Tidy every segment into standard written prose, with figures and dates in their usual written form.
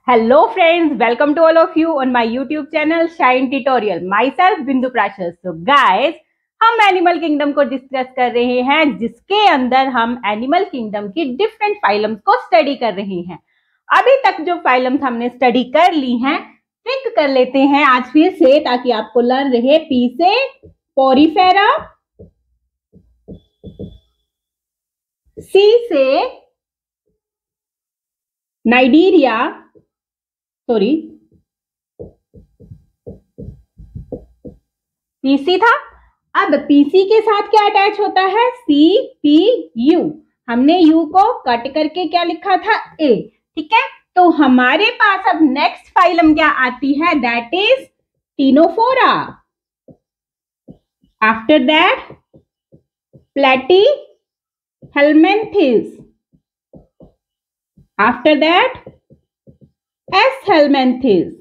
Hello friends, welcome to all of you on my YouTube channel Shine Tutorial. Myself Bindu Prashar. So guys, हम animal kingdom को discuss कर रहे हैं जिसके अंदर हम एनिमल किंगडम की डिफरेंट फाइलम्स को स्टडी कर रहे हैं। अभी तक जो फाइलम्स हमने स्टडी कर ली हैं, ट्रिक कर लेते हैं आज फिर से ताकि आपको लर्न रहे। पी से पोरीफेरा, सी से नाइडीरिया, पीसी था। अब पीसी के साथ क्या अटैच होता है? C P U. हमने यू को कट करके क्या लिखा था? ए। ठीक है, तो हमारे पास अब नेक्स्ट फाइलम क्या आती है? That is ctenophora. After that platyhelminthes. After that aschelminthes.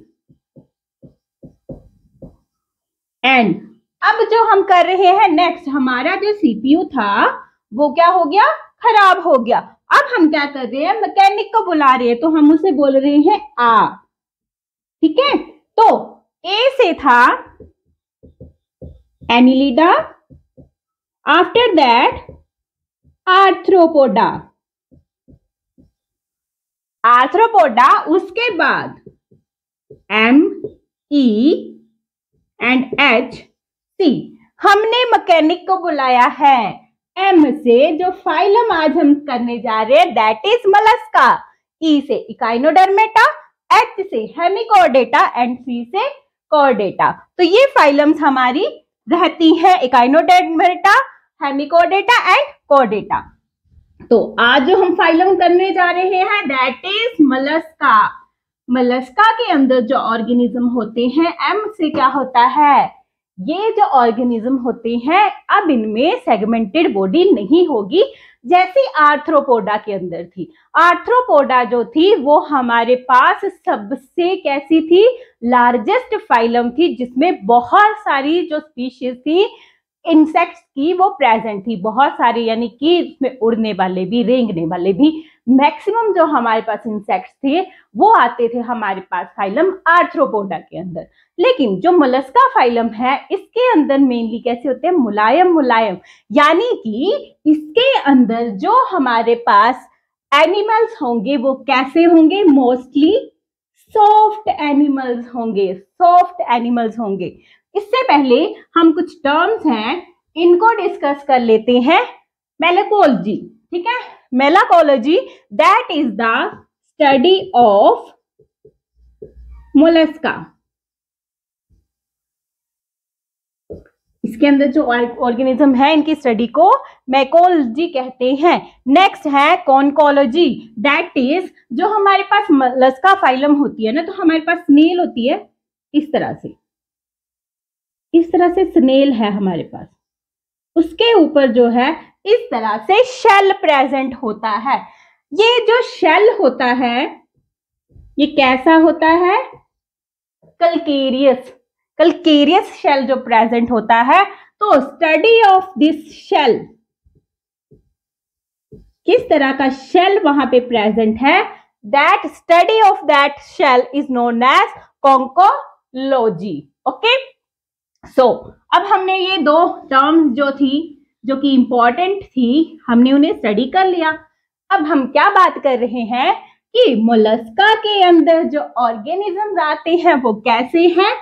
And अब जो हम कर रहे हैं नेक्स्ट, हमारा जो सीपीयू था वो क्या हो गया? खराब हो गया। अब हम क्या कर रहे हैं? मैकेनिक को बुला रहे हैं, तो हम उसे बोल रहे हैं आ। ठीक है, तो ए से था Annelida, after that Arthropoda. Arthropoda, उसके बाद M E and H C. हमने मैकेनिक को बुलाया है। एम से जो फाइलम आज हम करने जा रहे हैं दैट इज मोलस्का। ई से इकाइनोडर्मेटा, एच से हेमिकोडेटा एंड सी से कॉर्डेटा। तो ये फाइलम्स हमारी रहती है इकाइनोडर्मेटा, हेमिकोडेटा एंड कॉर्डेटा। तो आज जो हम फाइलम करने जा रहे हैं दैट इज मोलस्का। मोलस्का के अंदर जो ऑर्गेनिज्म होते हैं, एम से क्या होता है? ये जो ऑर्गेनिज्म होते हैं अब इनमें सेगमेंटेड बॉडी नहीं होगी जैसी आर्थ्रोपोडा के अंदर थी। आर्थ्रोपोडा जो थी वो हमारे पास सबसे कैसी थी? लार्जेस्ट फाइलम थी, जिसमें बहुत सारी जो स्पीशीज थी इंसेक्ट्स की वो प्रेजेंट थी। बहुत सारे, यानी कि इसमें उड़ने वाले भी, रेंगने वाले भी। मैक्सिमम जो हमारे पास इंसेक्ट्स थे वो आते थे हमारे पास फाइलम आर्थ्रोपोडा के अंदर। लेकिन जो मोलस्का फाइलम है इसके अंदर मेनली कैसे होते हैं? मुलायम मुलायम, यानी कि इसके अंदर जो हमारे पास एनिमल्स होंगे वो कैसे होंगे? मोस्टली सॉफ्ट एनिमल्स होंगे, सॉफ्ट एनिमल्स होंगे। इससे पहले हम कुछ टर्म्स हैं इनको डिस्कस कर लेते हैं। मेलाकोलॉजी, ठीक है, malacology that is the study of mollusca. इसके अंदर जो ऑर्गेनिज्म है इनकी स्टडी को मैकोलॉजी कहते हैं। नेक्स्ट है कॉन्कोलॉजी, दैट इज जो हमारे पास मोलस्का फाइलम होती है ना, तो हमारे पास स्नेल होती है इस तरह से, इस तरह से स्नेल है हमारे पास। उसके ऊपर जो है इस तरह से शेल प्रेजेंट होता है। ये जो शेल होता है ये कैसा होता है? कल्केरियस, कल्केरियस शेल जो प्रेजेंट होता है। तो स्टडी ऑफ दिस शेल, किस तरह का शेल वहां पे प्रेजेंट है, that study of that shell is known as conchology. Okay, so अब हमने ये दो टर्म्स जो थी, जो कि इंपॉर्टेंट थी, हमने उन्हें स्टडी कर लिया। अब हम क्या बात कर रहे हैं कि मोलस्का के अंदर जो ऑर्गेनिज्म आते हैं वो कैसे हैं?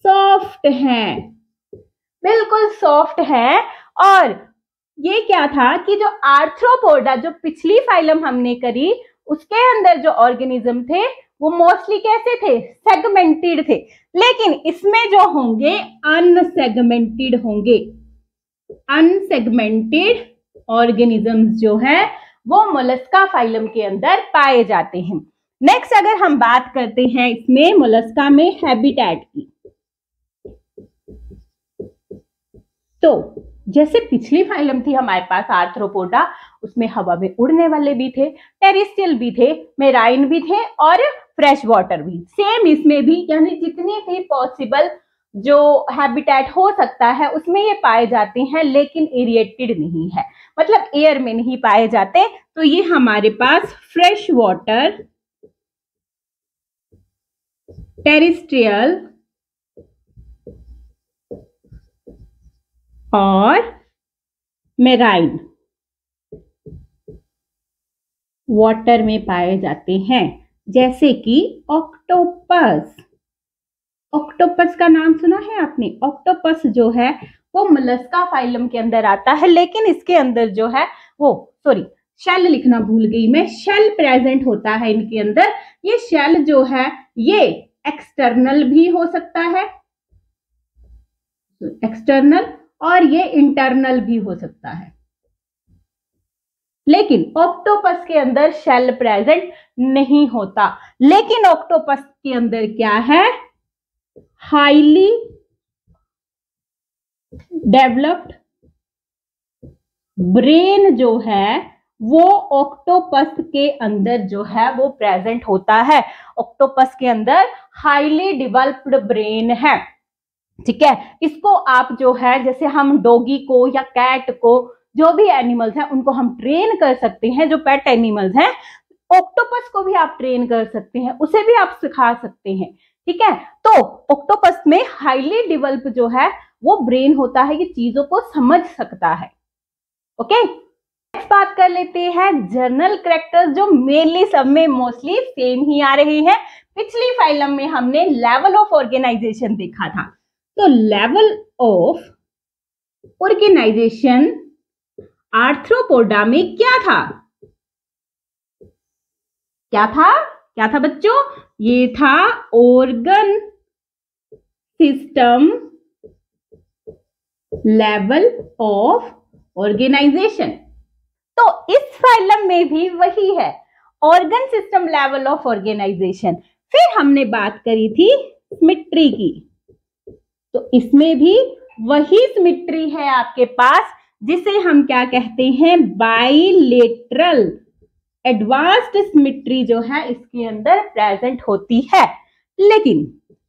सॉफ्ट हैं, बिल्कुल सॉफ्ट है। और ये क्या था कि जो आर्थ्रोपोडा, जो पिछली फाइलम हमने करी, उसके अंदर जो ऑर्गेनिज्म थे वो मोस्टली कैसे थे? सेगमेंटेड थे। लेकिन इसमें जो होंगे अनसेगमेंटेड होंगे। अनसेगमेंटेड ऑर्गेनिजम्स जो है वो मोलस्का फाइलम के अंदर पाए जाते हैं। नेक्स्ट अगर हम बात करते हैं इसमें मोलस्का में हैबिटेट की, तो जैसे पिछली फाइलम थी हमारे पास आर्थ्रोपोडा, उसमें हवा में उड़ने वाले भी थे, टेरेस्ट्रियल भी थे, मेराइन भी थे और फ्रेश वाटर भी। सेम इसमें भी, यानी जितनी भी पॉसिबल जो हैबिटेट हो सकता है उसमें ये पाए जाते हैं, लेकिन एरिएटेड नहीं है, मतलब एयर में नहीं पाए जाते। तो ये हमारे पास फ्रेश वाटर टेरेस्ट्रियल और मेराइन वाटर में पाए जाते हैं, जैसे कि ऑक्टोपस। ऑक्टोपस का नाम सुना है आपने? ऑक्टोपस जो है वो मोलस्का फाइलम के अंदर आता है, लेकिन इसके अंदर जो है वो शेल लिखना भूल गई मैं, शेल प्रेजेंट होता है इनके अंदर। ये शेल जो है ये एक्सटर्नल भी हो सकता है, एक्सटर्नल, और ये इंटरनल भी हो सकता है, लेकिन ऑक्टोपस के अंदर शेल प्रेजेंट नहीं होता। लेकिन ऑक्टोपस के अंदर क्या है? हाईली डेवलप्ड ब्रेन जो है वो ऑक्टोपस के अंदर जो है वो प्रेजेंट होता है। ऑक्टोपस के अंदर हाईली डेवलप्ड ब्रेन है, ठीक है। इसको आप जो है, जैसे हम डॉगी को या कैट को, जो भी एनिमल्स हैं उनको हम ट्रेन कर सकते हैं, जो पेट एनिमल्स हैं, ऑक्टोपस को भी आप ट्रेन कर सकते हैं, उसे भी आप सिखा सकते हैं, ठीक है। तो ऑक्टोपस में हाईली डेवलप जो है वो ब्रेन होता है, ये चीजों को समझ सकता है। ओके, नेक्स्ट बात कर लेते हैं जर्नल कैरेक्टर्स, जो मेनली सब में मोस्टली सेम ही आ रहे हैं। पिछली फाइलम में हमने लेवल ऑफ ऑर्गेनाइजेशन देखा था, तो लेवल ऑफ ऑर्गेनाइजेशन आर्थ्रोपोडा में क्या था? क्या था बच्चों? ये था organ system level of organisation. तो इस फाइलम में भी वही है, organ system level of organisation. फिर हमने बात करी थी सिमेट्री की, तो इसमें भी वही सिमेट्री है आपके पास, जिसे हम क्या कहते हैं? बाइलेटरल एडवांस्ड सिमेट्री जो है इसके अंदर प्रेजेंट होती है। लेकिन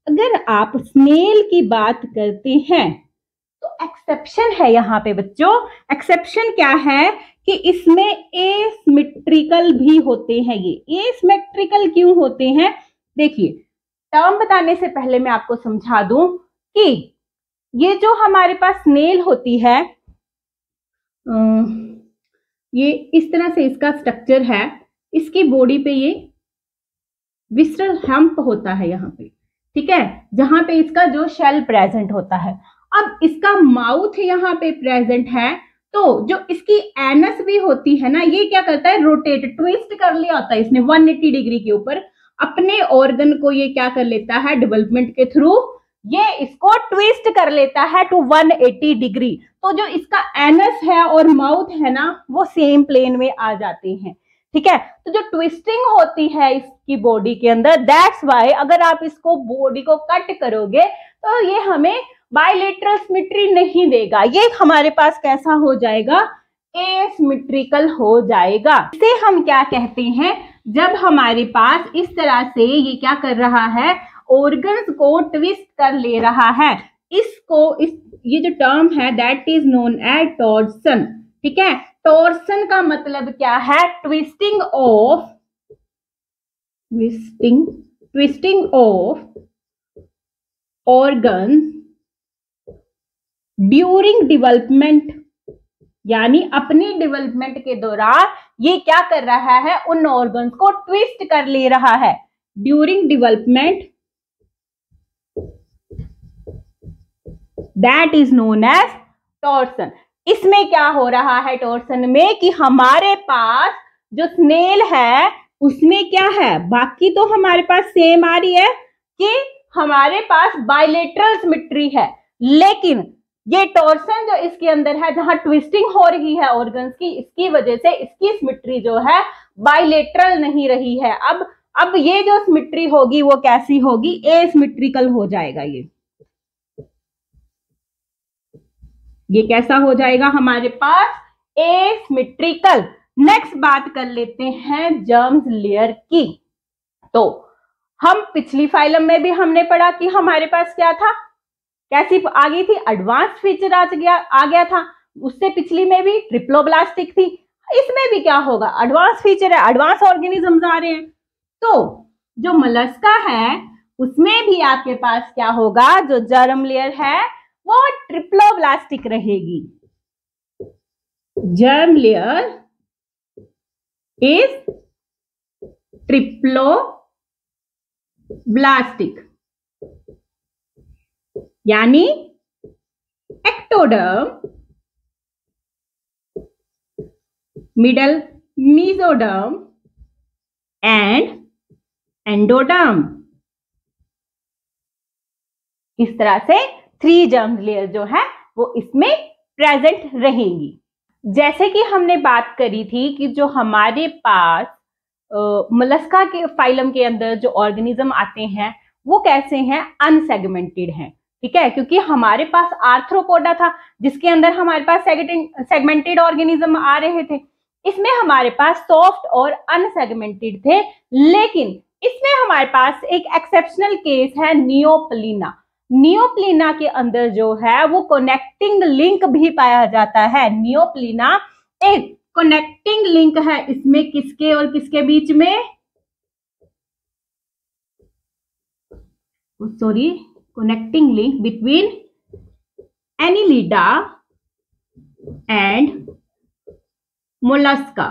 अगर आप स्नेल की बात करते हैं तो एक्सेप्शन है यहाँ पे बच्चों। एक्सेप्शन क्या है कि इसमें एसिमेट्रिकल भी होते हैं। ये एसिमेट्रिकल क्यों होते हैं? देखिए, टर्म बताने से पहले मैं आपको समझा दूं कि ये जो हमारे पास स्नेल होती है, ये इस तरह से इसका स्ट्रक्चर है, इसकी बॉडी पे ये विस्ट्रल हम्प होता है यहाँ पे, ठीक है, जहां पे इसका जो शेल प्रेजेंट होता है। अब इसका माउथ यहाँ पे प्रेजेंट है, तो जो इसकी एनस भी होती है ना, ये क्या करता है? रोटेट, ट्विस्ट कर लिया होता है इसने 180 डिग्री के ऊपर। अपने ऑर्गन को ये क्या कर लेता है? डेवलपमेंट के थ्रू ये इसको ट्विस्ट कर लेता है टू 180 डिग्री। तो जो इसका एनस है और माउथ है ना, वो सेम प्लेन में आ जाते हैं, ठीक है। तो जो ट्विस्टिंग होती है इसकी बॉडी के अंदर, दैट्स वाई अगर आप इसको बॉडी को कट करोगे तो ये हमें बाइलेटरल सिमेट्री नहीं देगा, ये हमारे पास कैसा हो जाएगा? एसिमेट्रिकल हो जाएगा। इसे हम क्या कहते हैं? जब हमारे पास इस तरह से ये क्या कर रहा है? ऑर्गन्स को ट्विस्ट कर ले रहा है, ये जो टर्म है that is known as torsion, ठीक है। टॉर्सन का मतलब क्या है? Twisting of organs during development, यानी अपनी डेवलपमेंट के दौरान ये क्या कर रहा है? उन ऑर्गन्स को ट्विस्ट कर ले रहा है during development, that is known as torsion. इसमें क्या हो रहा है टॉर्सन में कि हमारे पास जो स्नेल है उसमें क्या है? बाकी तो हमारे पास सेम आ रही है कि हमारे पास बाइलेटरल सिमेट्री है, लेकिन ये टॉर्सन जो इसके अंदर है, जहां ट्विस्टिंग हो रही है ऑर्गन्स की, इसकी वजह से इसकी सिमेट्री जो है बाइलेटरल नहीं रही है। अब ये जो सिमेट्री होगी वो कैसी होगी? एसिमेट्रिकल हो जाएगा। ये कैसा हो जाएगा हमारे पास? एसिमेट्रिकल। नेक्स्ट बात कर लेते हैं जर्म्स लेयर की। तो हम पिछली फाइलम में भी हमने पढ़ा कि हमारे पास क्या था? कैसी आ गई थी? एडवांस फीचर आ गया था। उससे पिछली में भी ट्रिप्लोब्लास्टिक थी, इसमें भी क्या होगा? एडवांस फीचर है, एडवांस ऑर्गेनिजम्स आ रहे हैं। तो जो मोलस्का है उसमें भी आपके पास क्या होगा, जो जर्म लेयर है वो ट्रिप्लोब्लास्टिक रहेगी। जर्म लेयर इज ट्रिप्लोब्लास्टिक, यानी ectoderm, middle mesoderm and endoderm. इस तरह से 3 जर्म लेयर जो है वो इसमें प्रेजेंट रहेंगी। जैसे कि हमने बात करी थी कि जो हमारे पास मोलस्का के फाइलम के अंदर जो ऑर्गेनिज्म आते हैं वो कैसे हैं, अनसेगमेंटेड हैं, ठीक है, क्योंकि हमारे पास आर्थ्रोपोडा था जिसके अंदर हमारे पास सेगमेंटेड ऑर्गेनिज्म आ रहे थे। इसमें हमारे पास सॉफ्ट और अनसेगमेंटेड थे, लेकिन इसमें हमारे पास एक एक्सेप्शनल केस है नियोप्लिना। नियोप्लिना के अंदर जो है वो कनेक्टिंग लिंक भी पाया जाता है। नियोप्लिना एक कनेक्टिंग लिंक है इसमें किसके और किसके बीच में, sorry, connecting link between Annelida and Mollusca.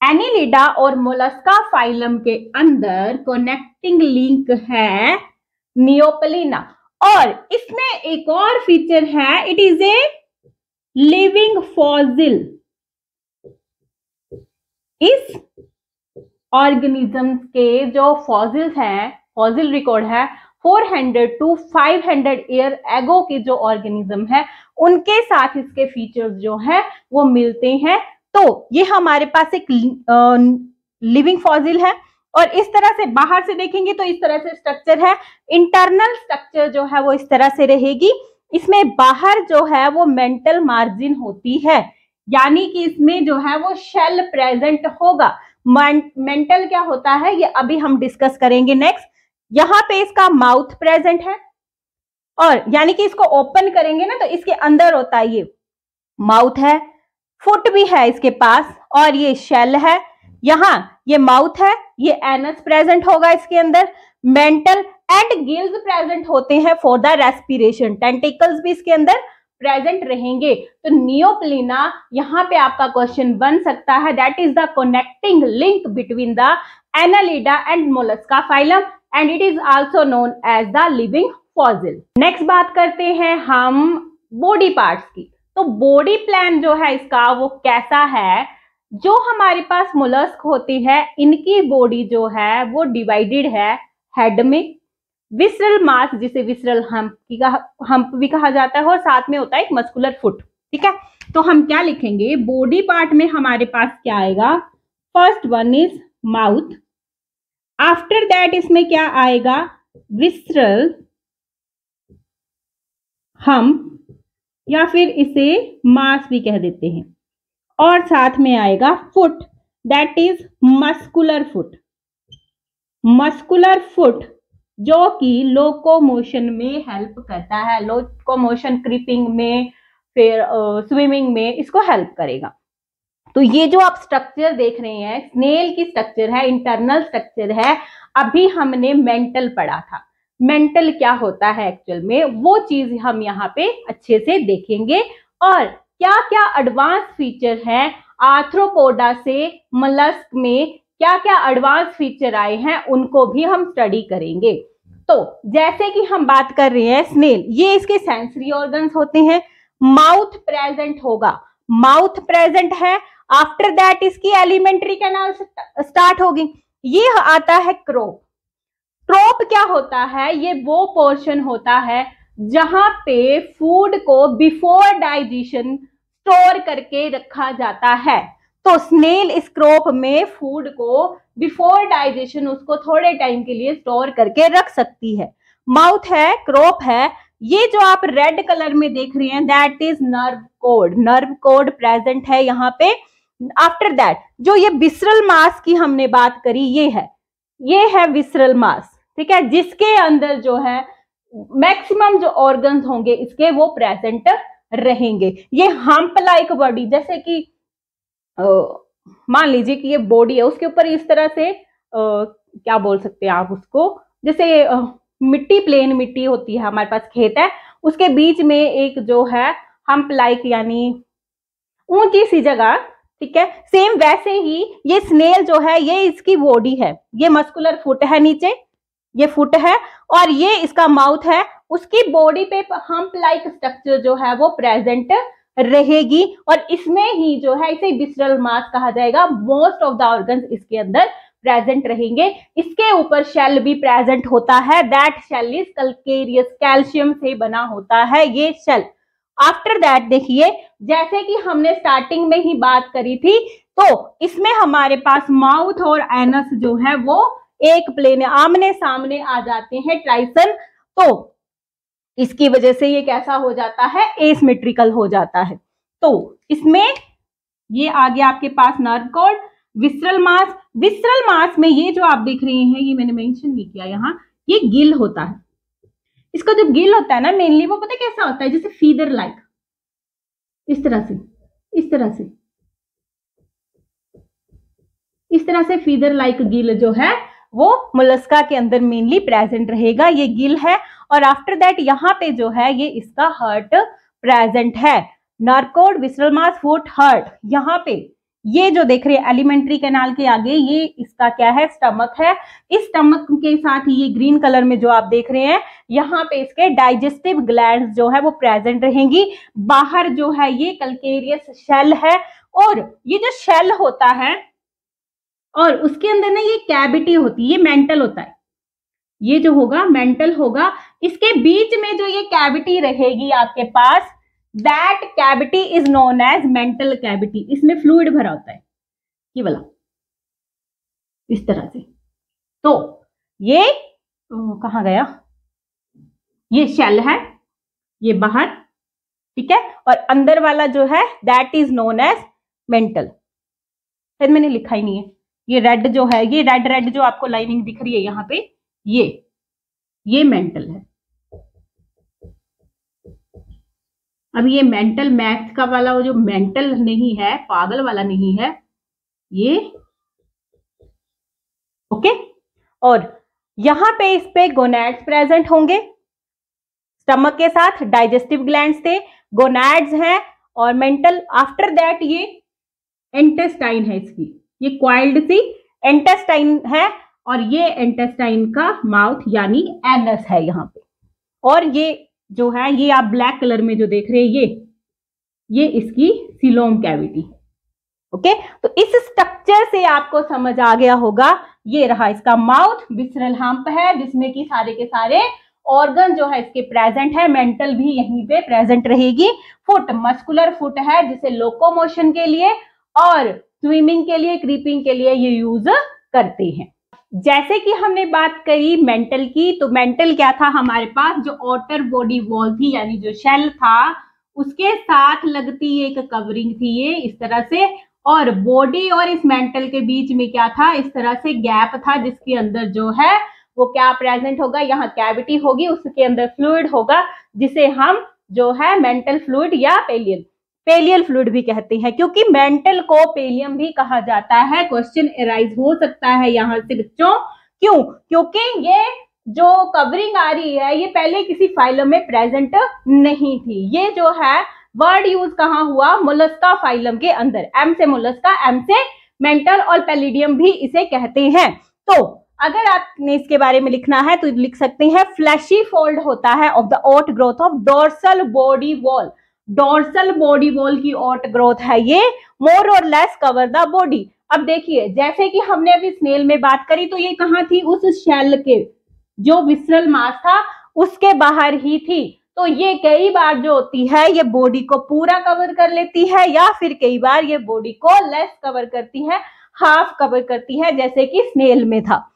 Annelida और मोलस्का फाइलम के अंदर कनेक्टिंग लिंक है नियोप्लिना। और इसमें एक और फीचर है, it is a living fossil. इस ऑर्गेनिज्म के जो फॉसिल्स हैं, फॉसिल रिकॉर्ड है 400 to 500 ईयर एगो के जो ऑर्गेनिज्म है उनके साथ इसके फीचर्स जो है वो मिलते हैं। तो ये हमारे पास एक लिविंग फॉसिल है और इस तरह से बाहर से देखेंगे तो इस तरह से स्ट्रक्चर है। इंटरनल स्ट्रक्चर जो है वो इस तरह से रहेगी। इसमें बाहर जो है वो मेंटल मार्जिन होती है, यानी कि इसमें जो है वो शेल प्रेजेंट होगा। मेंटल क्या होता है ये अभी हम डिस्कस करेंगे नेक्स्ट। यहाँ पे इसका माउथ प्रेजेंट है और यानी कि इसको ओपन करेंगे ना तो इसके अंदर होता है ये माउथ है, फुट भी है इसके पास और ये शेल है। यहाँ ये माउथ है, ये एनस प्रेजेंट होगा इसके अंदर। मेंटल एंड गिल्स प्रेजेंट होते हैं फॉर द रेस्पिरेशन। टेंटिकल्स भी इसके अंदर प्रेजेंट रहेंगे। तो नियोप्लिना यहाँ पे आपका क्वेश्चन बन सकता है, that is the connecting link between the Annelida and Mollusca phylum and it is also known as the living fossil. Next बात करते हैं हम बॉडी पार्ट्स की। तो बॉडी प्लान जो है इसका वो कैसा है, जो हमारे पास मोलस्क होती है इनकी बॉडी जो है वो डिवाइडेड है हेड में, विसरल मास जिसे विसरल हम्प भी कहा जाता है और साथ में होता है एक मस्कुलर फुट, ठीक है। तो हम क्या लिखेंगे, बॉडी पार्ट में हमारे पास क्या आएगा, first one is mouth, after that इसमें क्या आएगा, विसरल हम्प या फिर इसे मास भी कह देते हैं, और साथ में आएगा foot, that is muscular foot. Muscular foot जो कि लोकोमोशन में हेल्प करता है, लोकोमोशन क्रीपिंग में, फिर स्विमिंग में इसको हेल्प करेगा। तो ये जो आप स्ट्रक्चर देख रहे हैं स्नेल की स्ट्रक्चर है, इंटरनल स्ट्रक्चर है। अभी हमने मेंटल पढ़ा था, मेंटल क्या होता है एक्चुअल में, वो चीज हम यहाँ पे अच्छे से देखेंगे। और क्या क्या एडवांस फीचर है आर्थ्रोपोडा से मोलस्क में, क्या क्या एडवांस फीचर आए हैं उनको भी हम स्टडी करेंगे। तो जैसे कि हम बात कर रहे हैं स्नेल, ये इसके सेंसरी ऑर्गन्स होते हैं। माउथ प्रेजेंट होगा, माउथ प्रेजेंट है, आफ्टर दैट इसकी एलिमेंट्री कैनाल स्टार्ट होगी। ये आता है क्रोप। क्रोप क्या होता है, ये वो पोर्शन होता है जहां पे फूड को बिफोर डाइजेशन स्टोर करके रखा जाता है। तो स्नेल इस क्रोप में फूड को बिफोर डाइजेशन उसको थोड़े टाइम के लिए स्टोर करके रख सकती है। माउथ है, क्रोप है, ये जो आप रेड कलर में देख रहे हैं that is nerve code. Nerve code present है यहाँ पे। आफ्टर दैट जो ये विसरल मास की हमने बात करी, ये है विसरल मास, ठीक है, जिसके अंदर जो है मैक्सिमम जो ऑर्गन्स होंगे इसके वो प्रेजेंट रहेंगे। ये हम्प लाइक बॉडी, जैसे कि मान लीजिए कि ये बॉडी है, उसके ऊपर इस तरह से क्या बोल सकते हैं आप उसको, जैसे मिट्टी, प्लेन मिट्टी होती है, हमारे पास खेत है, उसके बीच में एक जो है हम्प लाइक यानी ऊंची सी जगह, ठीक है, सेम वैसे ही ये स्नेल जो है ये इसकी बॉडी है, ये मस्कुलर फुट है, नीचे ये फुट है और ये इसका माउथ है, उसकी बॉडी पे हम्प लाइक स्ट्रक्चर जो है वो प्रेजेंट रहेगी और इसमें ही जो है इसे विसरल मास कहा जाएगा। मोस्ट ऑफ द ऑर्गन्स इसके अंदर प्रेजेंट रहेंगे। इसके ऊपर शेल भी प्रेजेंट होता है, that shell is calcareous, calcium से बना होता है ये शेल। आफ्टर दैट देखिए, जैसे कि हमने स्टार्टिंग में ही बात करी थी, तो इसमें हमारे पास माउथ और एनस जो है वो एक प्लेन आमने सामने आ जाते हैं, ट्राइसन, तो इसकी वजह से ये कैसा हो जाता है, एसिमेट्रिकल हो जाता है। तो इसमें ये आ गया आपके पास नर्व कॉर्ड, विसरल मास। विसरल मास में ये जो आप देख रहे हैं, ये मैंने मेंशन नहीं किया यहाँ, ये गिल होता है। इसका जो गिल होता है ना मेनली, वो पता है कैसा होता है, जैसे फीदर लाइक, इस तरह से, इस तरह से, इस तरह से फीदर लाइक गिल जो है वो मोलस्का के अंदर मेनली प्रेजेंट रहेगा, ये गिल है। और आफ्टर दैट यहाँ पे जो है ये इसका हार्ट प्रेजेंट है। नर्व कॉर्ड, विसरल मास, फुट, हार्ट, यहाँ पे ये जो देख रहे हैं एलिमेंट्री कैनाल के आगे, ये इसका क्या है, स्टमक है। इस स्टमक के साथ ही ये ग्रीन कलर में जो आप देख रहे हैं, यहाँ पे इसके डाइजेस्टिव ग्लैंड्स जो है वो प्रेजेंट रहेंगी। बाहर जो है ये कैल्केरियस शेल है और ये जो शेल होता है और उसके अंदर ना ये कैविटी होती है, ये मेंटल होता है, ये जो होगा मेंटल होगा। इसके बीच में जो ये कैविटी रहेगी आपके पास, that cavity is known as mantle cavity. इसमें फ्लूइड भरा होता है, ये वाला, इस तरह से। तो ये कहाँ गया, ये शेल है, ये बाहर, ठीक है, और अंदर वाला जो है that is known as mantle. फिर मैंने लिखा ही नहीं है, ये रेड जो है, ये रेड रेड जो आपको लाइनिंग दिख रही है यहाँ पे, ये मेंटल है। अब ये मेंटल मैथ का वाला वो जो मेंटल नहीं है, पागल वाला नहीं है ये, ओके। और यहाँ पे इस पे गोनैड्स प्रेजेंट होंगे, स्टमक के साथ डाइजेस्टिव ग्लैंड्स थे, गोनैड्स हैं और मेंटल। आफ्टर दैट ये इंटेस्टाइन है इसकी, ये क्वाइल्ड सी इंटेस्टाइन है और ये इंटेस्टाइन का माउथ यानी एनस है यहाँ पे। और ये जो है, ये आप ब्लैक कलर में जो देख रहे हैं, ये इसकी सीलोम कैविटी, ओके। तो इस स्ट्रक्चर से आपको समझ आ गया होगा, ये रहा इसका माउथ, विसरल हम्प है जिसमें कि सारे के सारे ऑर्गन जो है इसके प्रेजेंट है, मेंटल भी यहीं पे प्रेजेंट रहेगी। फुट, मस्कुलर फुट है जिसे लोकोमोशन के लिए और स्विमिंग के लिए, क्रीपिंग के लिए ये यूज करते हैं। जैसे कि हमने बात करी मेंटल की, तो मेंटल क्या था हमारे पास, जो आउटर बॉडी वॉल थी यानी जो शेल था, उसके साथ लगती एक कवरिंग थी ये इस तरह से, और बॉडी और इस मेंटल के बीच में क्या था, इस तरह से गैप था जिसके अंदर जो है वो क्या प्रेजेंट होगा, यहाँ कैविटी होगी, उसके अंदर फ्लूइड होगा जिसे हम जो है मेंटल फ्लूइड या पेलियल फ्लूइड भी कहते हैं, क्योंकि मेंटल को पेलियम भी कहा जाता है। क्वेश्चन अराइज हो सकता है यहाँ से बच्चों, क्यों, क्योंकि ये जो कवरिंग आ रही है ये पहले किसी फाइलम में प्रेजेंट नहीं थी। ये जो है वर्ड यूज कहाँ हुआ, मोलस्का फाइलम के अंदर, एम से मोलस्का, एम से मेंटल और पैलिडियम भी इसे कहते हैं। तो अगर आपने इसके बारे में लिखना है तो लिख सकते हैं, फ्लैशी फोल्ड होता है of the out growth of dorsal body wall. Dorsal body wall की आउट ग्रोथ है ये, मोर और लेस कवर द बॉडी। अब देखिए, जैसे कि हमने अभी स्नेल में बात करी, तो ये कहाँ थी, उस शेल के जो विसरल मास था उसके बाहर ही थी। तो ये कई बार जो होती है ये बॉडी को पूरा कवर कर लेती है, या फिर कई बार ये बॉडी को लेस कवर करती है, हाफ कवर करती है, जैसे कि स्नेल में था।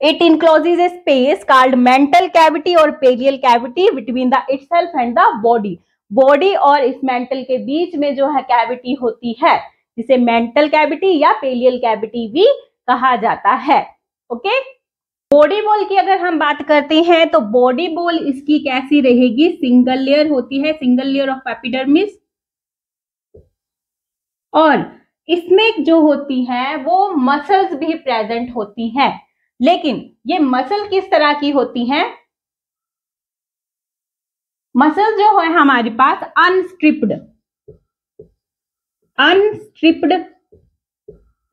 It encloses a space called mental cavity or palial cavity between the itself and the body. Body और इस मेंटल के बीच में जो है कैविटी होती है, जिसे मेंटल कैविटी या पेलियल कैविटी भी कहा जाता है, ओके। बॉडी वॉल की अगर हम बात करते हैं तो बॉडी वॉल इसकी कैसी रहेगी, सिंगल लेयर होती है, सिंगल लेयर ऑफ एपिडर्मिस, और इसमें जो होती है वो मसल्स भी प्रेजेंट होती हैं। लेकिन ये मसल किस तरह की होती हैं? मसल जो है हमारे पास अनस्ट्रिप्ड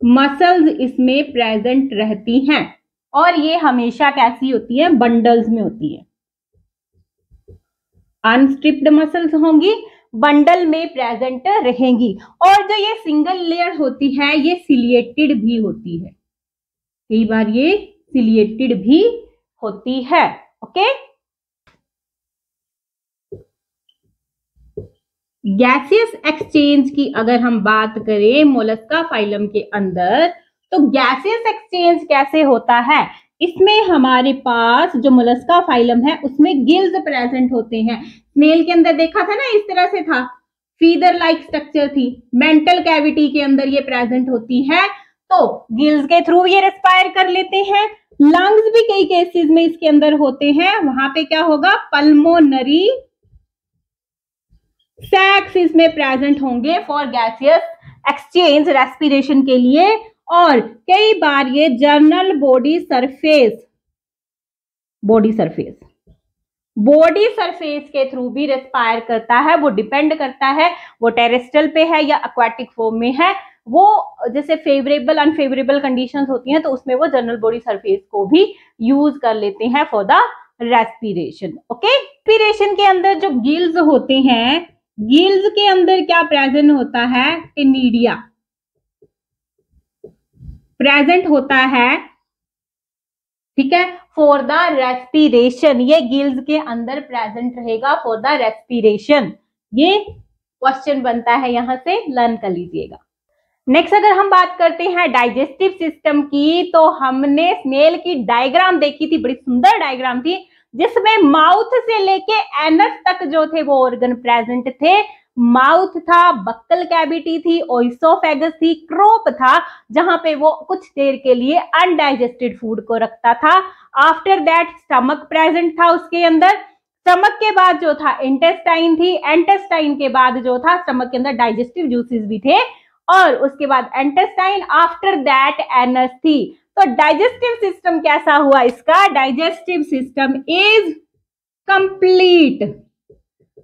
मसल्स इसमें प्रेजेंट रहती हैं और ये हमेशा कैसी होती है? बंडल्स में होती है। अनस्ट्रिप्ड मसल्स होंगी, बंडल में प्रेजेंट रहेंगी। और जो ये सिंगल लेयर होती है ये सिलिएटेड भी होती है, कई बार ये सिलिएटेड भी होती है। ओके, गैसियस एक्सचेंज की अगर हम बात करें मोलस्का फाइलम के अंदर, तो गैसियस एक्सचेंज कैसे होता है? इसमें हमारे पास जो मोलस्का फाइलम है उसमें गिल्स प्रेजेंट होते हैं। स्नेल के अंदर देखा था ना, इस तरह से था, फीदर लाइक स्ट्रक्चर थी। मेंटल कैविटी के अंदर ये प्रेजेंट होती है, तो गिल्स के थ्रू ये रेस्पायर कर लेते हैं। लंग्स भी कई केसेस में इसके अंदर होते हैं, वहां पे क्या होगा? पल्मोनरी सैक्स इसमें प्रेजेंट होंगे फॉर गैसियस एक्सचेंज, रेस्पिरेशन के लिए। और कई बार ये जर्नल बॉडी सरफेस के थ्रू भी रेस्पायर करता है। वो डिपेंड करता है वो टेरेस्ट्रियल पे है या एक्वाटिक फॉर्म में है। वो जैसे फेवरेबल अनफेवरेबल कंडीशंस होती हैं तो उसमें वो जनरल बॉडी सरफेस को भी यूज कर लेते हैं for the respiration. Okay, respiration के अंदर जो गिल्स होते हैं, गिल्स के अंदर क्या प्रेजेंट होता है? टेनिडिया प्रेजेंट होता है, ठीक है, फॉर द रेस्पिरेशन। ये गिल्स के अंदर प्रेजेंट रहेगा फॉर द रेस्पिरेशन। ये क्वेश्चन बनता है, यहां से लर्न कर लीजिएगा। नेक्स्ट अगर हम बात करते हैं डाइजेस्टिव सिस्टम की, तो हमने स्नेल की डायग्राम देखी थी, बड़ी सुंदर डायग्राम थी, जिसमें माउथ से लेके एनस तक जो थे वो ऑर्गन प्रेजेंट थे। माउथ था, बक्कल कैविटी थी, ओइसोफेगस थी, क्रोप था, जहां पे वो कुछ देर के लिए अनडाइजेस्टेड फूड को रखता था। आफ्टर दैट स्टमक प्रेजेंट था उसके अंदर। स्टमक के बाद जो था इंटेस्टाइन थी, इंटेस्टाइन के बाद जो था स्टमक के अंदर डाइजेस्टिव जूसेस भी थे, और उसके बाद इंटेस्टाइन, आफ्टर दैट एनस थी। तो डाइजेस्टिव सिस्टम कैसा हुआ इसका? Digestive system is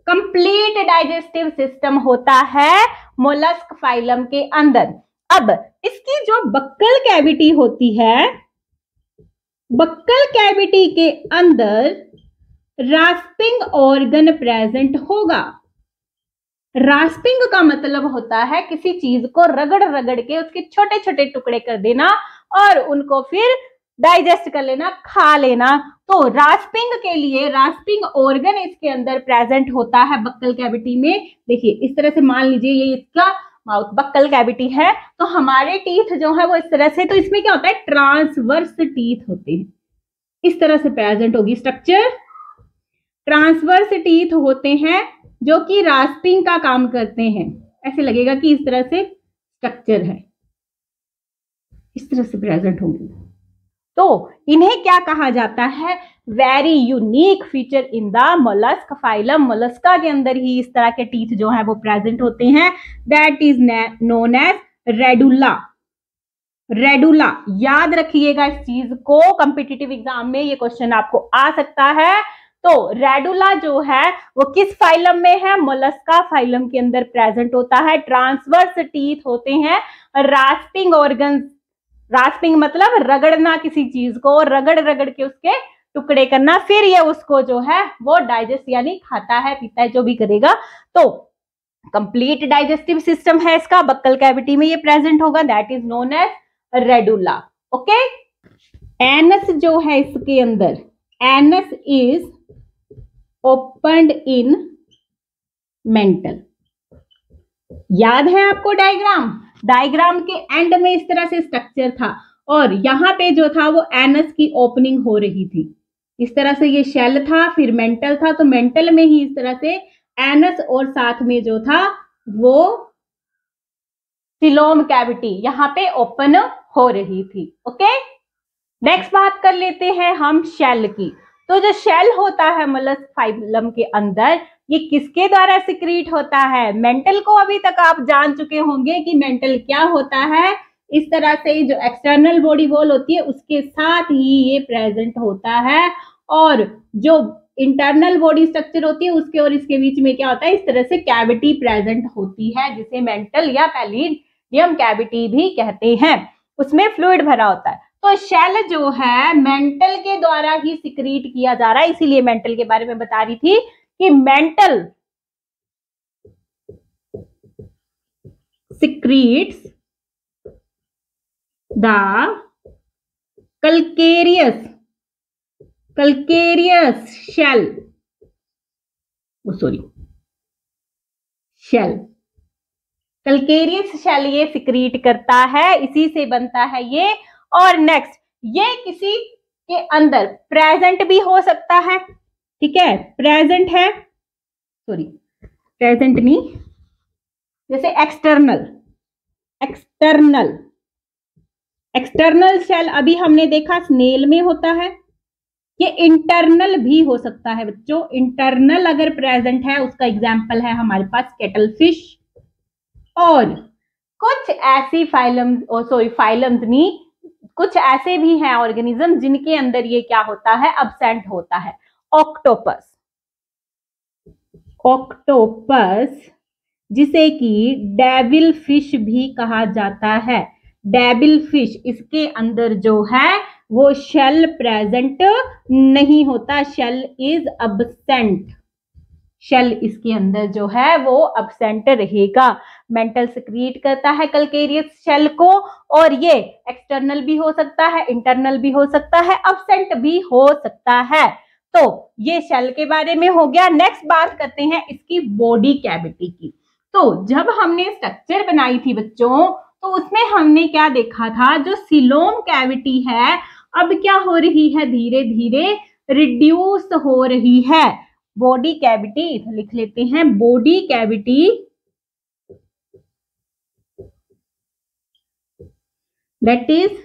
complete digestive system होता है मोलस्क फाइलम के अंदर। अब इसकी जो बक्कल कैविटी होती है, बक्कल कैविटी के अंदर रास्पिंग ऑर्गन प्रेजेंट होगा। रास्पिंग का मतलब होता है किसी चीज को रगड़ रगड़ के उसके छोटे छोटे टुकड़े कर देना और उनको फिर डाइजेस्ट कर लेना, खा लेना। तो रास्पिंग के लिए रास्पिंग ऑर्गन इसके अंदर प्रेजेंट होता है बक्कल कैविटी में। देखिए इस तरह से मान लीजिए ये इसका माउथ बक्कल कैविटी है, तो हमारे टीथ जो है वो इस तरह से, तो इसमें क्या होता है? ट्रांसवर्स टीथ होते हैं, इस तरह से प्रेजेंट होगी स्ट्रक्चर। ट्रांसवर्स टीथ होते हैं जो कि रास्पिंग का काम करते हैं। ऐसे लगेगा कि इस तरह से स्ट्रक्चर है, इस तरह से प्रेजेंट होंगे। तो इन्हें क्या कहा जाता है? Very unique feature in the mollusc phylum. Mollusca के अंदर ही इस तरह के टीथ जो है वो प्रेजेंट होते हैं। That is known as radula. Radula याद रखिएगा इस चीज को, कॉम्पिटिटिव एग्जाम में ये क्वेश्चन आपको आ सकता है। तो रेडुला जो है वो किस फाइलम में है? मोलस्का फाइलम के अंदर प्रेजेंट होता है। ट्रांसवर्स टीथ होते हैं। रास्पिंग ऑर्गन, रास्पिंग मतलब रगड़ना, किसी चीज को रगड़ रगड़ के उसके टुकड़े करना, फिर ये उसको जो है वो डाइजेस्ट यानी खाता है, पीता है, जो भी करेगा। तो कंप्लीट डाइजेस्टिव सिस्टम है इसका, बक्कल कैविटी में ये प्रेजेंट होगा। That is known as radula. Okay, anus जो है इसके अंदर, anus is opened in mantle. याद है आपको डायग्राम? डायग्राम के एंड में इस तरह से स्ट्रक्चर था और यहाँ पे जो था वो एनस की ओपनिंग हो रही थी। इस तरह से ये शेल था, फिर मेंटल था, तो मेंटल में ही इस तरह से एनस और साथ में जो था वो सिलोम कैविटी यहाँ पे ओपन हो रही थी। ओके, नेक्स्ट बात कर लेते हैं हम शेल की। तो जो शेल होता है मोलस्क फाइलम के अंदर, ये किसके द्वारा सिक्रीट होता है? मेंटल को अभी तक आप जान चुके होंगे कि मेंटल क्या होता है। इस तरह से जो एक्सटर्नल बॉडी वॉल होती है उसके साथ ही ये प्रेजेंट होता है, और जो इंटरनल बॉडी स्ट्रक्चर होती है उसके और इसके बीच में क्या होता है, इस तरह से कैविटी प्रेजेंट होती है, जिसे मेंटल या पैलिडियम कैविटी भी कहते हैं। उसमें फ्लूइड भरा होता है। तो शेल जो है मेंटल के द्वारा ही सिक्रीट किया जा रहा है, इसीलिए मेंटल के बारे में बता रही थी कि mantle secretes the calcareous shell, calcareous shell ये सिक्रीट करता है, इसी से बनता है ये। और नेक्स्ट, ये किसी के अंदर प्रेजेंट भी हो सकता है, ठीक है, प्रेजेंट है, प्रेजेंट नहीं, जैसे एक्सटर्नल शेल अभी हमने देखा स्नेल में होता है, ये इंटरनल भी हो सकता है बच्चों। इंटरनल अगर प्रेजेंट है उसका एग्जाम्पल है हमारे पास केटल फिश, और कुछ ऐसी फाइलम्स नहीं, कुछ ऐसे भी हैं ऑर्गेनिज्म जिनके अंदर ये क्या होता है, अब्सेंट होता है। ऑक्टोपस जिसे कि डेविल फिश भी कहा जाता है, डेविल फिश, इसके अंदर जो है वो शेल प्रेजेंट नहीं होता, शेल इज अब्सेंट, शेल इसके अंदर जो है वो अब्सेंट रहेगा। मेंटल सिक्रीट करता है कैल्केरियस शेल को, और ये एक्सटर्नल भी हो सकता है, इंटरनल भी हो सकता है, अब्सेंट भी हो सकता है। तो ये शेल के बारे में हो गया। नेक्स्ट बात करते हैं इसकी बॉडी कैविटी की। तो जब हमने स्ट्रक्चर बनाई थी बच्चों, तो उसमें हमने क्या देखा था, जो सीलोम कैविटी है अब क्या हो रही है, धीरे धीरे रिड्यूस हो रही है। बॉडी कैविटी लिख लेते हैं, body cavity that is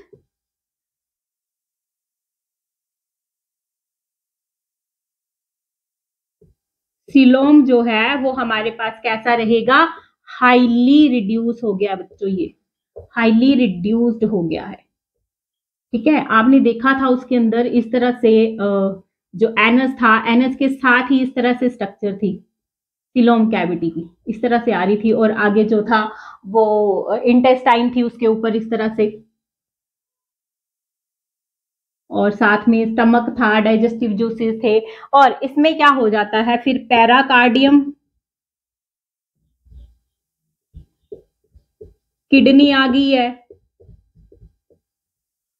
coelom जो है वो हमारे पास कैसा रहेगा, हाईली रिड्यूस हो गया बच्चों, ये हाईली रिड्यूस्ड हो गया है, ठीक है। आपने देखा था उसके अंदर इस तरह से जो एनस था, एनस के साथ ही इस तरह से स्ट्रक्चर थी सीलोम कैविटी की, इस तरह से आ रही थी, और आगे जो था वो इंटेस्टाइन थी उसके ऊपर इस तरह से, और साथ में स्टमक था, डाइजेस्टिव जूसेस थे, और इसमें क्या हो जाता है फिर पैराकार्डियम, किडनी आ गई है,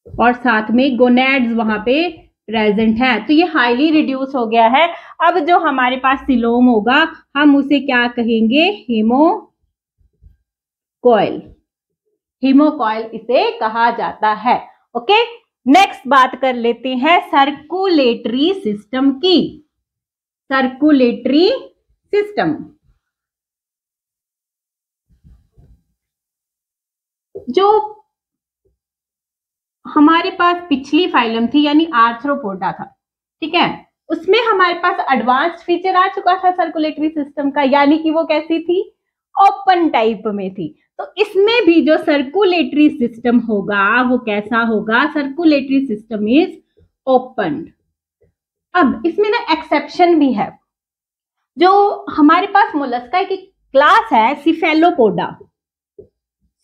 और साथ में गोनेड्स वहां पे प्रेजेंट है। तो ये हाईली रिड्यूस हो गया है। अब जो हमारे पास सीलोम होगा हम उसे क्या कहेंगे, हीमोकॉइल, हीमोकॉइल इसे कहा जाता है। ओके, नेक्स्ट बात कर लेते हैं सर्कुलेटरी सिस्टम की। सर्कुलेटरी सिस्टम, जो हमारे पास पिछली फाइलम थी यानी आर्थ्रोपोडा था, ठीक है, उसमें हमारे पास एडवांस्ड फीचर आ चुका था सर्कुलेटरी सिस्टम का, यानी कि वो कैसी थी, ओपन टाइप में थी। तो इसमें भी जो सर्कुलेटरी सिस्टम होगा वो कैसा होगा, सर्कुलेटरी सिस्टम इज ओपन। अब इसमें ना एक्सेप्शन भी है, जो हमारे पास मोलस्का की क्लास है सिफेलोपोडा,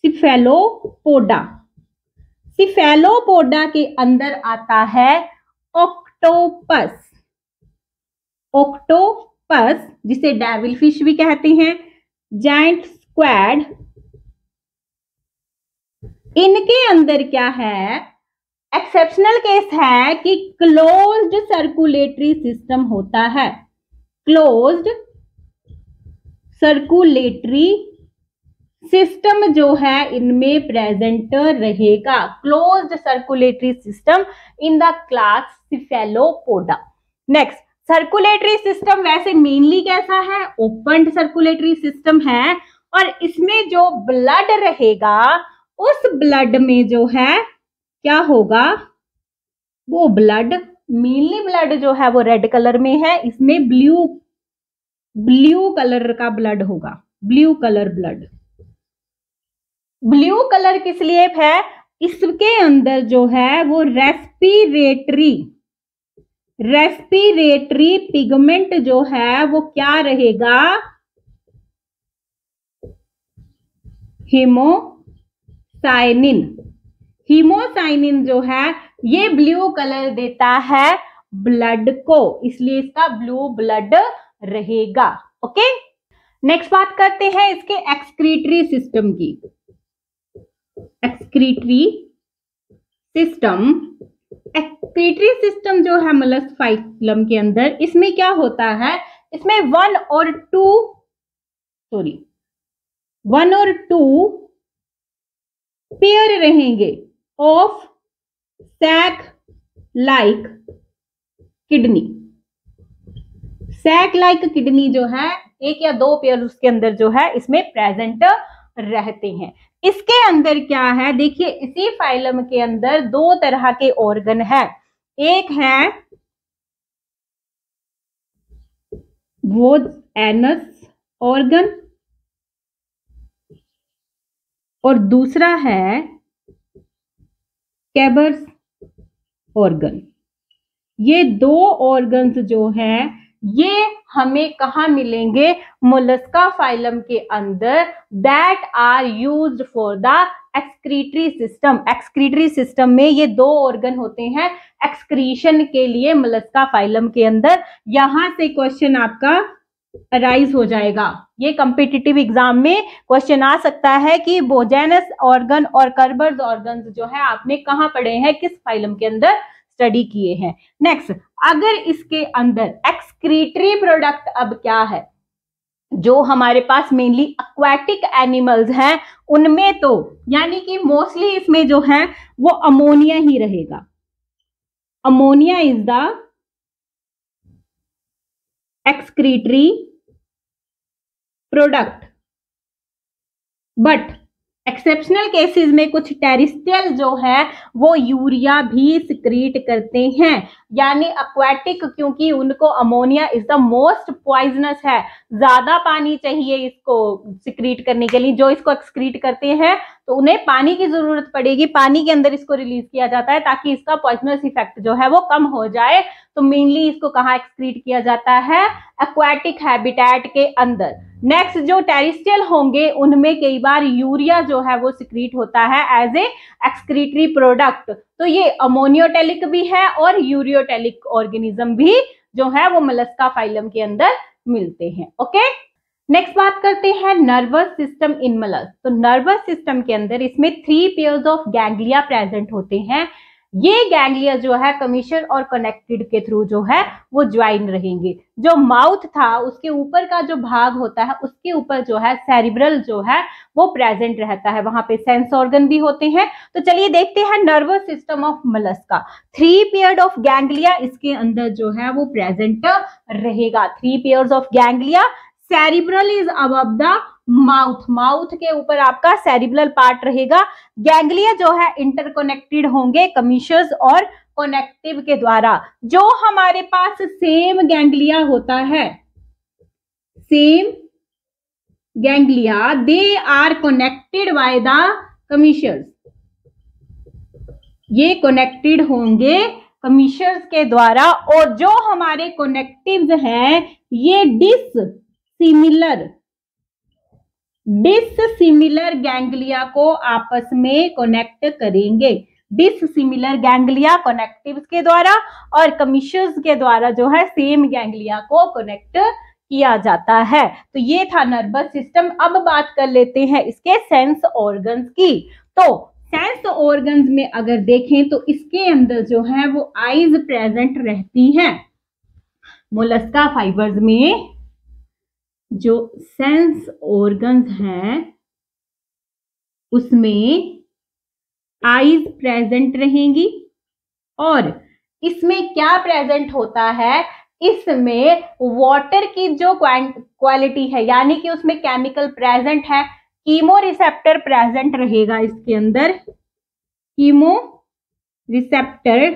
सिफेलोपोडा, सिफेलोपोडा के अंदर आता है ऑक्टोपस, ऑक्टोपस जिसे डेविल फिश भी कहते हैं, जायंट स्क्वैड, इनके अंदर क्या है, एक्सेप्शनल केस है कि क्लोज्ड सर्कुलेटरी सिस्टम होता है, क्लोज्ड सर्कुलेटरी सिस्टम जो है इनमें प्रेजेंट रहेगा, closed circulatory system in the class Cephalopoda. Next, circulatory system वैसे मेनली कैसा है, ओपन सर्कुलेटरी सिस्टम है, और इसमें जो ब्लड रहेगा उस ब्लड में जो है क्या होगा, वो ब्लड, मेनली ब्लड जो है वो रेड कलर में है, इसमें ब्लू कलर का ब्लड होगा, blue colour blood, blue colour किस लिए है? इसके अंदर जो है वो रेस्पिरेटरी पिगमेंट जो है वो क्या रहेगा? हीमोसाइनिन जो है ये ब्लू कलर देता है ब्लड को, इसलिए इसका ब्लू ब्लड रहेगा। ओके, नेक्स्ट बात करते हैं इसके एक्सक्रीटरी सिस्टम की। एक्सक्रीटरी सिस्टम जो है मोलस्क फाइलम के अंदर, इसमें क्या होता है? इसमें वन और टू पेयर रहेंगे ऑफ सैक लाइक किडनी जो है, एक या दो पेयर उसके अंदर जो है इसमें प्रेजेंट रहते हैं। इसके अंदर क्या है? देखिए, इसी फाइलम के अंदर दो तरह के ऑर्गन है। एक है वो एनस ऑर्गन और दूसरा है कैबर्स ऑर्गन। ये दो ऑर्गन्स जो हैं ये हमें कहाँ मिलेंगे? मोलस्का फाइलम के अंदर, that are used for the excretory system. Excretory system में ये दो ऑर्गन होते हैं एक्सक्रीशन के लिए मोलस्का फाइलम के अंदर। यहां से क्वेश्चन आपका अराइज हो जाएगा। ये कॉम्पिटिटिव एग्जाम में क्वेश्चन आ सकता है कि बोजेनस ऑर्गन और कर्बर्स ऑर्गन जो है आपने कहाँ पढ़े हैं, किस फाइलम के अंदर स्टडी किए हैं। नेक्स्ट, अगर इसके अंदर एक्सक्रीटरी प्रोडक्ट अब क्या है? जो हमारे पास मेनली एक्वाटिक एनिमल्स हैं उनमें तो यानी कि मोस्टली इसमें जो है वो अमोनिया ही रहेगा। Ammonia is the excretory product, but exceptional cases में कुछ टेरिस्ट्रियल जो है वो यूरिया भी सिक्रीट करते हैं। यानी एक्वाटिक, क्योंकि उनको ammonia is the most poisonous है, ज्यादा पानी चाहिए इसको सिक्रीट करने के लिए। जो इसको एक्सक्रीट करते हैं तो उन्हें पानी की जरूरत पड़ेगी, पानी के अंदर इसको रिलीज किया जाता है ताकि इसका पॉइजनस इफेक्ट जो है वो कम हो जाए। तो मेनली इसको कहाँ एक्सक्रीट किया जाता है? एक्वाटिक हैबिटेट के अंदर। नेक्स्ट, जो टेरिस्ट्रियल होंगे उनमें कई बार यूरिया जो है वो सिक्रीट होता है एज ए एक्सक्रीटरी प्रोडक्ट। तो ये अमोनियोटेलिक भी है और यूरियोटेलिक ऑर्गेनिज्म भी जो है वो मोलस्का फाइलम के अंदर मिलते हैं। ओके, नेक्स्ट बात करते हैं नर्वस सिस्टम इन मोलस्क। तो नर्वस सिस्टम के अंदर इसमें 3 पेयर्स ऑफ गैंग्लिया प्रेजेंट होते हैं। ये गैंग्लिया जो है कमीशन और कनेक्टेड के थ्रू जो है वो ज्वाइन रहेंगे। जो माउथ था उसके ऊपर का जो भाग होता है उसके ऊपर जो है सेरिब्रल जो है वो प्रेजेंट रहता है, वहां पे सेंस ऑर्गन भी होते हैं। तो चलिए देखते हैं nervous system of Mollusca. 3 pair of ganglia इसके अंदर जो है वो प्रेजेंट रहेगा। 3 pairs of ganglia. Cerebral is above the mouth के ऊपर आपका सेरिब्रल पार्ट रहेगा। गैंग्लिया जो है इंटरकनेक्टेड होंगे कमीशस और कनेक्टिव के द्वारा। जो हमारे पास सेम गैंग्लिया होता है, same ganglia, they are connected by the commissures. ये कनेक्टेड होंगे कमीशस के द्वारा। और जो हमारे कनेक्टिव्स हैं ये डिससिमिलर गैंग्लिया को आपस में कनेक्ट करेंगे। डिससिमिलर गैंग्लिया कनेक्टिव्स के द्वारा और कमीशस के द्वारा जो है सेम गैंग्लिया को कनेक्ट किया जाता है। तो ये था नर्वस सिस्टम। अब बात कर लेते हैं इसके सेंस ऑर्गन्स की। तो सेंस ऑर्गन्स में अगर देखें तो इसके अंदर जो है वो आईज प्रेजेंट रहती हैं। मोलस्का फाइबर्स में जो सेंस ऑर्गन्स हैं उसमें आईज प्रेजेंट रहेंगी। और इसमें क्या प्रेजेंट होता है? इसमें वाटर की जो क्वालिटी है यानी कि उसमें केमिकल प्रेजेंट है। कीमो रिसेप्टर प्रेजेंट रहेगा इसके अंदर। Chemoreceptor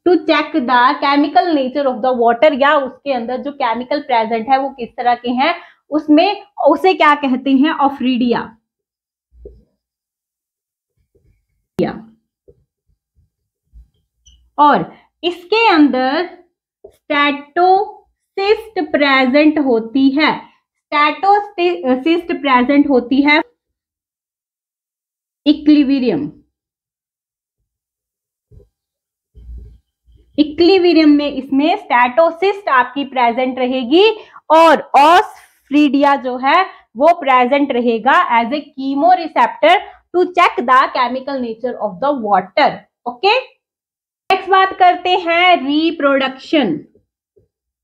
to check the chemical nature of the water, या उसके अंदर जो केमिकल प्रेजेंट है वो किस तरह के हैं, उसमें उसे क्या कहते हैं? ऑफ्रीडिया। और इसके अंदर स्टैटोसिस्ट प्रेजेंट होती है। स्टैटोसिस्ट प्रेजेंट होती है इक्विलिब्रियम। इक्विलिब्रियम में इसमें स्टैटोसिस्ट आपकी प्रेजेंट रहेगी और ऑस फ्रीडिया जो है वो प्रेजेंट रहेगा as a chemoreceptor to check the chemical nature of the water. Okay, next बात करते हैं रिप्रोडक्शन।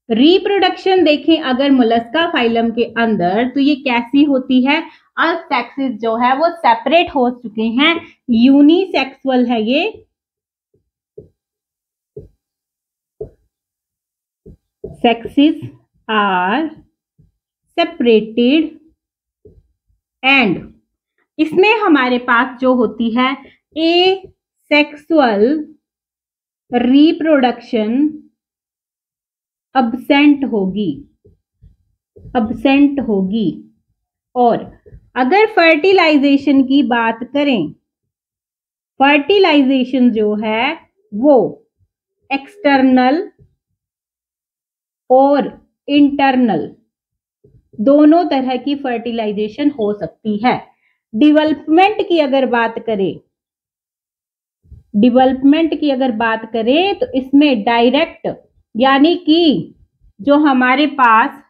रिप्रोडक्शन देखें अगर मोलस्का फाइलम के अंदर तो ये कैसी होती है, सेक्सेस जो है वो सेपरेट हो चुके हैं, यूनिसेक्सुअल है ये। सेक्सेस आर सेपरेटेड एंड इसमें हमारे पास जो होती है एसेक्सुअल रिप्रोडक्शन अब्सेंट होगी। और अगर फर्टिलाइजेशन की बात करें, फर्टिलाइजेशन जो है वो एक्सटर्नल और इंटरनल दोनों तरह की फर्टिलाइजेशन हो सकती है। डेवलपमेंट की अगर बात करें तो इसमें डायरेक्ट यानी कि जो हमारे पास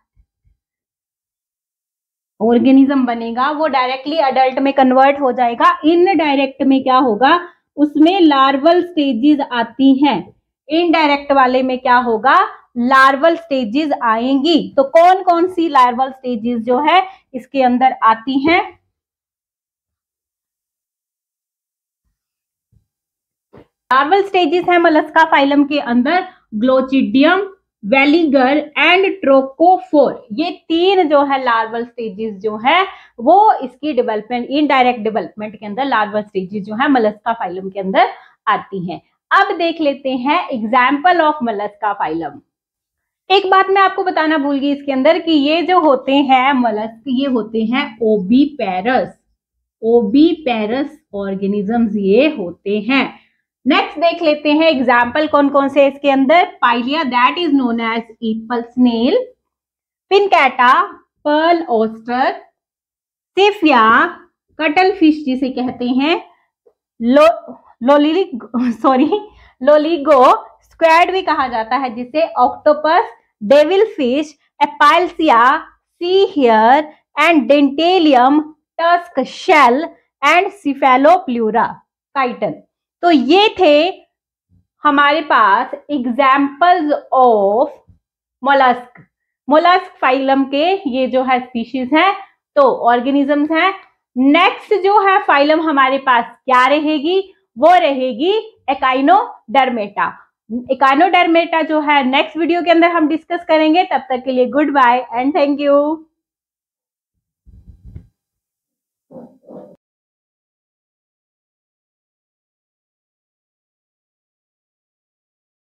ऑर्गेनिज्म बनेगा वो डायरेक्टली अडल्ट में कन्वर्ट हो जाएगा। इनडायरेक्ट में क्या होगा, उसमें लार्वल स्टेजेस आती हैं। इनडायरेक्ट वाले में क्या होगा, लार्वल स्टेजेस आएंगी। तो कौन कौन सी लार्वल स्टेजेस जो है इसके अंदर आती हैं, लार्वल स्टेजेस है मोलस्का फाइलम के अंदर ग्लोचिडियम, वेलिगर एंड ट्रोकोफोर। ये तीन जो है लार्वल स्टेजेस जो है वो इसकी डेवलपमेंट, इनडायरेक्ट डेवलपमेंट के अंदर लार्वल स्टेजेस जो है मोलस्का फाइलम के अंदर आती हैं। अब देख लेते हैं एग्जाम्पल ऑफ मोलस्का फाइलम। एक बात मैं आपको बताना भूल गई इसके अंदर कि ये जो होते हैं मोलस्क, ये होते हैं ओबीपेरस ऑर्गेनिजम्स ये होते हैं। नेक्स्ट देख लेते हैं एग्जाम्पल कौन कौन से इसके अंदर। Pila that is known as apple snail, pinctada pearl oyster, sepia cuttlefish जिसे कहते हैं, लोलिगो स्क्वैड भी कहा जाता है जिसे, octopus, devil fish, aplysia, sea hare and dentalium, tusk shell and cephalopleura chiton. तो ये थे हमारे पास एग्जाम्पल्स ऑफ मोलस्क फाइलम के ये जो है स्पीशीज हैं, तो ऑर्गेनिजम्स हैं। नेक्स्ट जो है फाइलम हमारे पास क्या रहेगी, वो रहेगी एकाइनोडर्मेटा। एकाइनोडर्मेटा जो है नेक्स्ट वीडियो के अंदर हम डिस्कस करेंगे। तब तक के लिए goodbye and thank you.